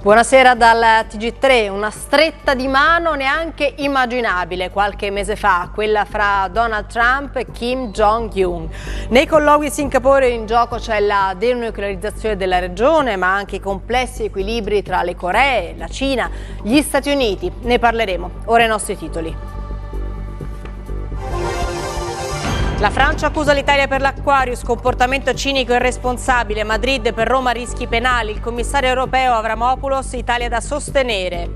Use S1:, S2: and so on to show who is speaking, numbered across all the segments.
S1: Buonasera dal TG3, una stretta di mano neanche immaginabile qualche mese fa, quella fra Donald Trump e Kim Jong-un. Nei colloqui di Singapore in gioco c'è la denuclearizzazione della regione, ma anche i complessi equilibri tra le Coree, la Cina, gli Stati Uniti. Ne parleremo. Ora i nostri titoli. La Francia accusa l'Italia per l'Aquarius, comportamento cinico e irresponsabile. Madrid, per Roma rischi penali. Il commissario europeo Avramopoulos, Italia da sostenere.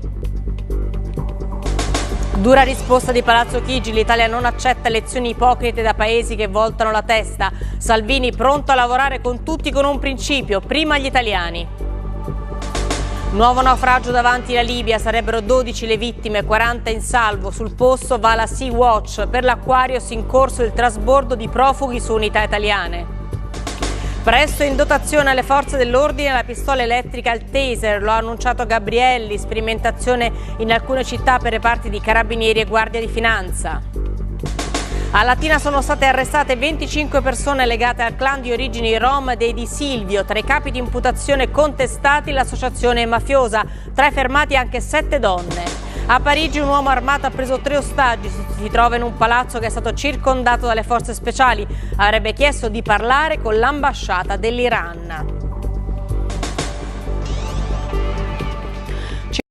S1: Dura risposta di Palazzo Chigi, l'Italia non accetta lezioni ipocrite da paesi che voltano la testa. Salvini pronto a lavorare con tutti con un principio, prima gli italiani. Nuovo naufragio davanti la Libia, sarebbero 12 le vittime, 40 in salvo. Sul posto va la Sea Watch, per l'Aquarius in corso il trasbordo di profughi su unità italiane. Presto in dotazione alle forze dell'ordine la pistola elettrica al taser, lo ha annunciato Gabrielli, sperimentazione in alcune città per reparti di carabinieri e guardia di finanza. A Latina sono state arrestate 25 persone legate al clan di origini rom dei Di Silvio. Tra i capi di imputazione contestati l'associazione mafiosa. Tra i fermati anche 7 donne. A Parigi un uomo armato ha preso 3 ostaggi. Si trova in un palazzo che è stato circondato dalle forze speciali. Avrebbe chiesto di parlare con l'ambasciata dell'Iran.